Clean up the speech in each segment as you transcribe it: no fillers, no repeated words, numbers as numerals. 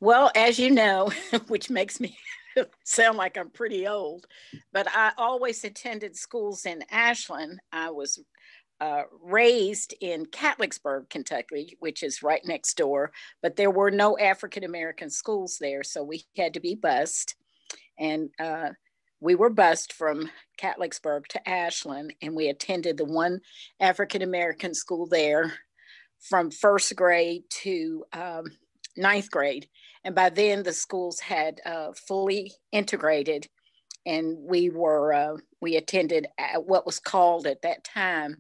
Well, as you know, which makes me sound like I'm pretty old, but I always attended schools in Ashland. I was raised in Catlettsburg, Kentucky, which is right next door, but there were no African American schools there. So we had to be bused. And we were bused from Catlettsburg to Ashland, and we attended the one African American school there from first grade to ninth grade. And by then, the schools had fully integrated, and we attended what was called at that time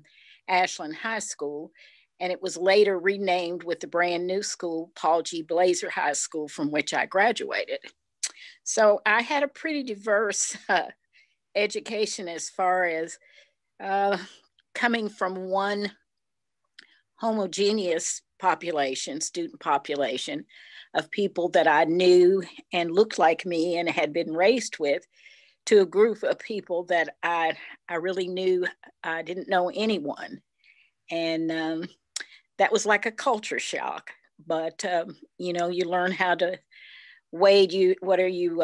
Ashland High School, and it was later renamed with the brand new school, Paul G. Blazer High School, from which I graduated. So I had a pretty diverse education as far as coming from one homogeneous population, student population of people that I knew and looked like me and had been raised with, to a group of people that I really knew I didn't know anyone. And that was like a culture shock. But, you know, you learn how to wade. What are you,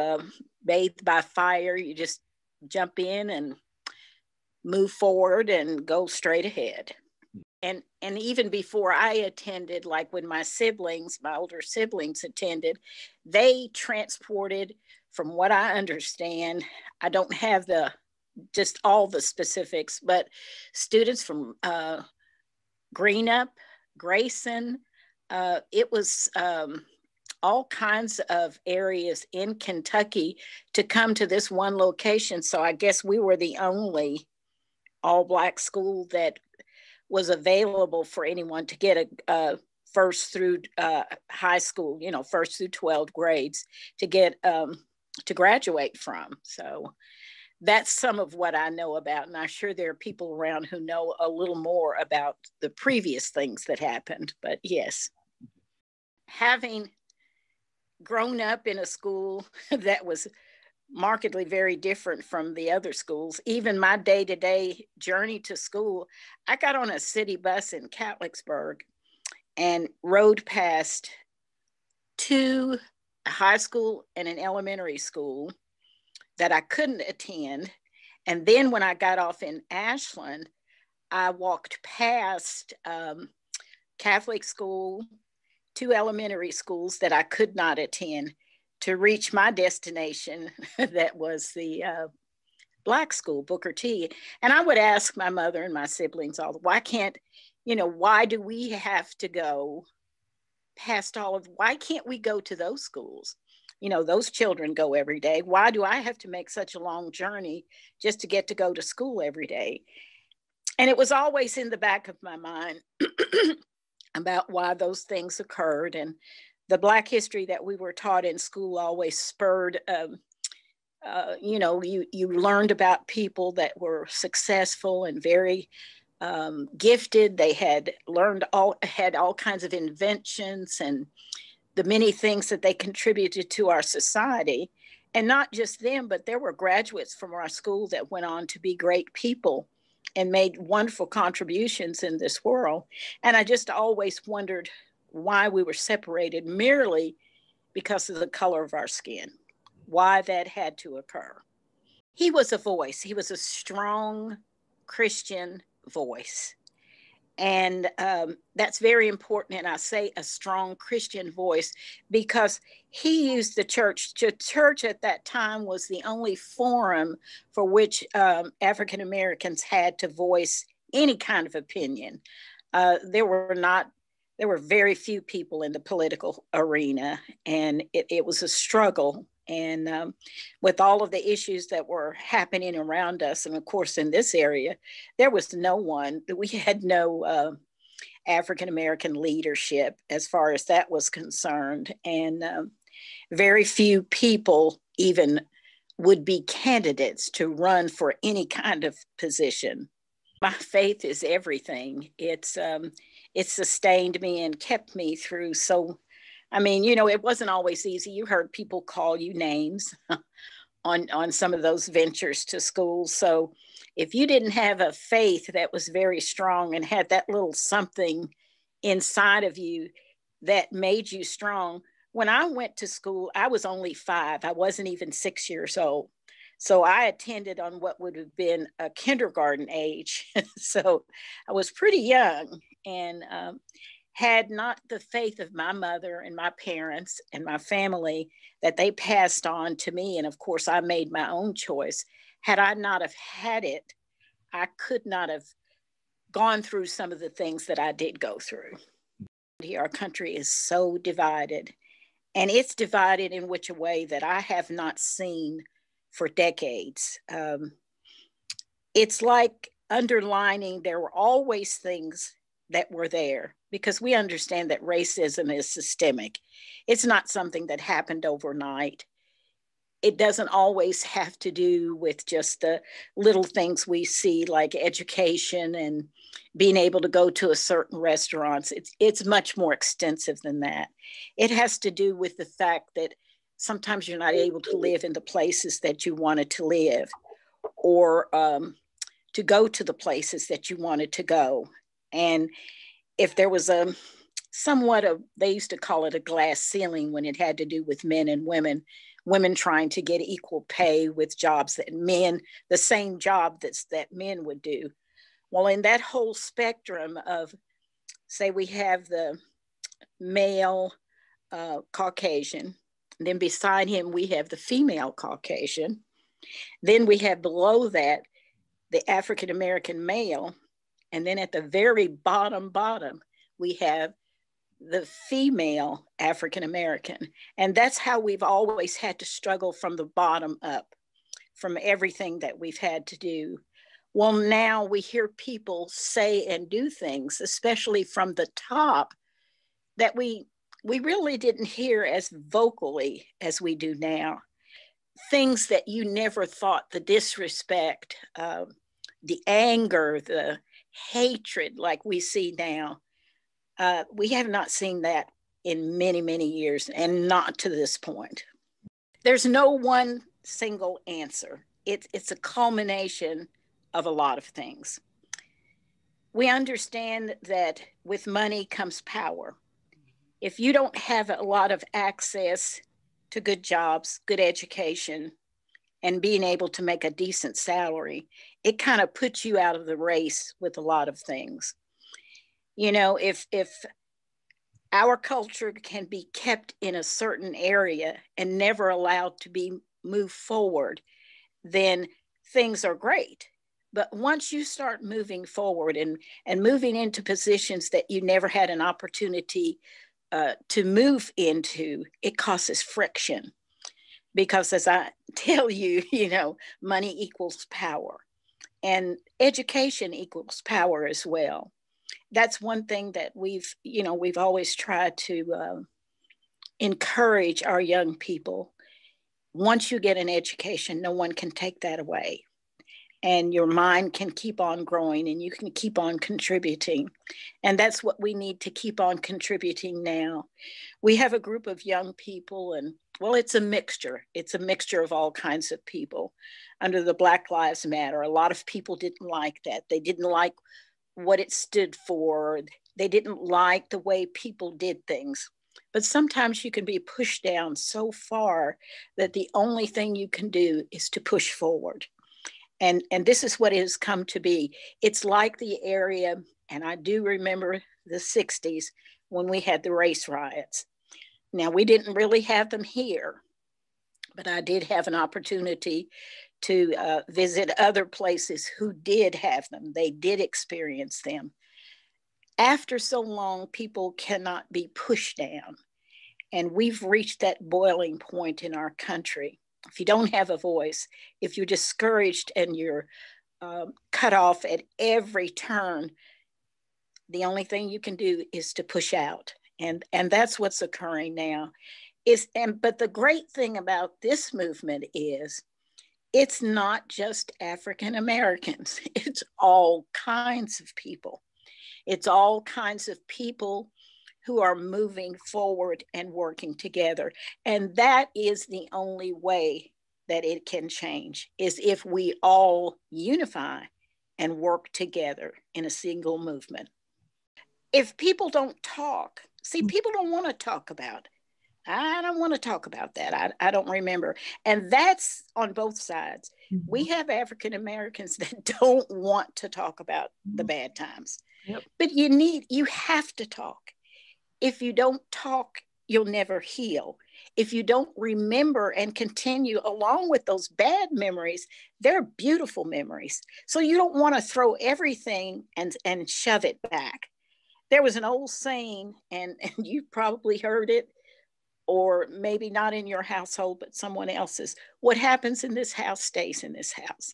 bathed by fire? You just jump in and move forward and go straight ahead. And even before I attended, like when my older siblings attended, they transported, from what I understand, I don't have just all the specifics, but students from Greenup, Grayson, it was all kinds of areas in Kentucky to come to this one location. So I guess we were the only all-Black school that was available for anyone to get a first through high school, you know, first through 12 grades to get to graduate from. So that's some of what I know about. And I'm sure there are people around who know a little more about the previous things that happened. But yes, having grown up in a school that was markedly very different from the other schools, even my day-to-day journey to school, I got on a city bus in Catlettsburg and rode past two, a high school and an elementary school that I couldn't attend. And then when I got off in Ashland, I walked past Catholic school, two elementary schools that I could not attend, to reach my destination that was the Black school, Booker T. And I would ask my mother and my siblings why do we have to go past why can't we go to those schools? You know, those children go every day. Why do I have to make such a long journey just to get to go to school every day? And it was always in the back of my mind about why those things occurred. And the Black history that we were taught in school always spurred, you learned about people that were successful and very gifted. They had had all kinds of inventions and the many things that they contributed to our society. And not just them, but there were graduates from our school that went on to be great people and made wonderful contributions in this world. And I just always wondered why we were separated merely because of the color of our skin, why that had to occur. He was a voice. He was a strong Christian voice. And that's very important. And I say a strong Christian voice because he used the church. The church at that time was the only forum for which African Americans had to voice any kind of opinion. There were very few people in the political arena, and it was a struggle. And with all of the issues that were happening around us, and of course in this area, there was we had no African-American leadership as far as that was concerned. And very few people even would be candidates to run for any kind of position. My faith is everything. It sustained me and kept me through. So, I mean, you know, it wasn't always easy. You heard people call you names on some of those ventures to school. So if you didn't have a faith that was very strong and had that little something inside of you that made you strong, When I went to school, I was only 5. I wasn't even 6 years old. So I attended on what would have been a kindergarten age. So I was pretty young, and had not the faith of my mother and my parents and my family that they passed on to me. And of course, I made my own choice. Had I not have had it, I could not have gone through some of the things that I did go through. Our country is so divided, and it's divided in which a way that I have not seen for decades. It's like underlining there were always things that were there, because we understand that racism is systemic. It's not something that happened overnight. It doesn't always have to do with just the little things we see, like education and being able to go to a certain restaurants. It's much more extensive than that. It has to do with the fact that sometimes you're not able to live in the places that you wanted to live, or to go to the places that you wanted to go. And if there was they used to call it a glass ceiling when it had to do with men and women trying to get equal pay with jobs that the same job that men would do. Well, in that whole spectrum of, say, we have the male Caucasian, and then beside him we have the female Caucasian. Then we have below that the African American male, and then at the very bottom, we have the female African American. And that's how we've always had to struggle, from the bottom up, from everything that we've had to do. Well, now we hear people say and do things, especially from the top, that we really didn't hear as vocally as we do now. Things that you never thought, the disrespect, the anger, the hatred like we see now. We have not seen that in many, many years, and not to this point. There's no one single answer. It's a culmination of a lot of things. We understand that with money comes power. If you don't have a lot of access to good jobs, good education, and being able to make a decent salary, it kind of puts you out of the race with a lot of things. You know, if our culture can be kept in a certain area and never allowed to be moved forward, then things are great. But once you start moving forward and moving into positions that you never had an opportunity to move into, it causes friction. Because as I tell you, money equals power, and education equals power as well. That's one thing that we've always tried to encourage our young people. Once you get an education, no one can take that away. And your mind can keep on growing, and you can keep on contributing. And that's what we need to keep on contributing now. We have a group of young people, and well, it's a mixture. It's a mixture of all kinds of people. Under the Black Lives Matter, a lot of people didn't like that. They didn't like what it stood for. They didn't like the way people did things. But sometimes you can be pushed down so far that the only thing you can do is to push forward. And this is what it has come to be. It's like the area, and I do remember the 60s when we had the race riots. Now, we didn't really have them here, but I did have an opportunity to visit other places who did have them. They did experience them. After so long, people cannot be pushed down. And we've reached that boiling point in our country. If you don't have a voice, if you're discouraged and you're cut off at every turn, the only thing you can do is to push out. And that's what's occurring now. But the great thing about this movement is it's not just African Americans. It's all kinds of people. It's all kinds of people who are moving forward and working together. And that is the only way that it can change, is if we all unify and work together in a single movement. If people don't talk, see, people don't want to talk about I don't want to talk about that. I don't remember. And that's on both sides. We have African Americans that don't want to talk about the bad times. Yep. But you have to talk. If you don't talk, you'll never heal. If you don't remember and continue along with those bad memories, they're beautiful memories. So you don't want to throw everything and shove it back. There was an old saying, and you probably heard it, or maybe not in your household, but someone else's. What happens in this house stays in this house.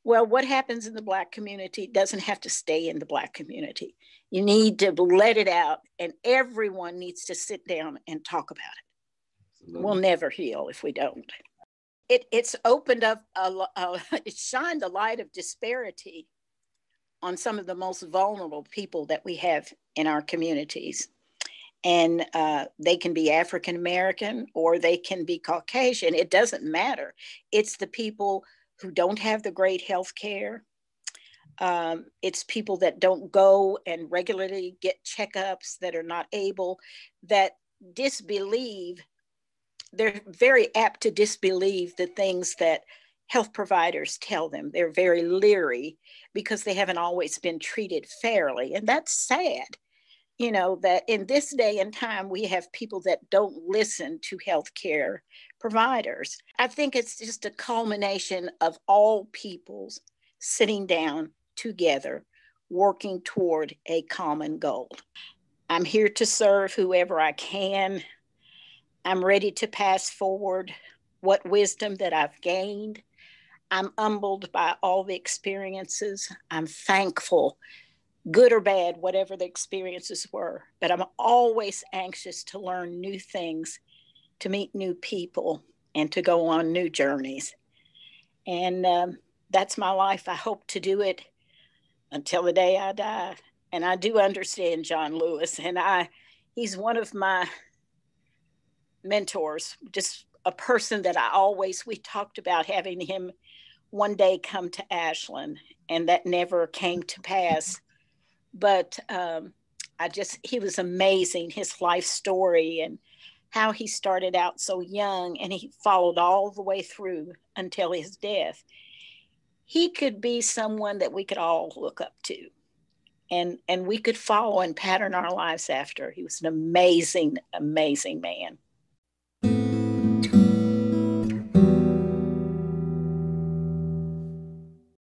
Well, what happens in the Black community doesn't have to stay in the Black community. You need to let it out, and everyone needs to sit down and talk about it. Absolutely. We'll never heal if we don't. It's opened up, it shined a light of disparity on some of the most vulnerable people that we have in our communities. And they can be African American or they can be Caucasian. It doesn't matter. It's the people who don't have the great health care. It's people that don't go and regularly get checkups, that are not able, that disbelieve. They're very apt to disbelieve the things that health providers tell them. They're very leery because they haven't always been treated fairly. And that's sad. You know, that in this day and time, we have people that don't listen to healthcare providers. I think it's just a culmination of all peoples sitting down together, working toward a common goal. I'm here to serve whoever I can. I'm ready to pass forward what wisdom that I've gained. I'm humbled by all the experiences. I'm thankful, good or bad, whatever the experiences were. But I'm always anxious to learn new things, to meet new people, and to go on new journeys. And that's my life. I hope to do it until the day I die. And I do understand John Lewis, and he's one of my mentors, just a person that we talked about having him one day come to Ashland, and that never came to pass. But he was amazing, his life story and how he started out so young and he followed all the way through until his death. He could be someone that we could all look up to and we could follow and pattern our lives after. He was an amazing, amazing man.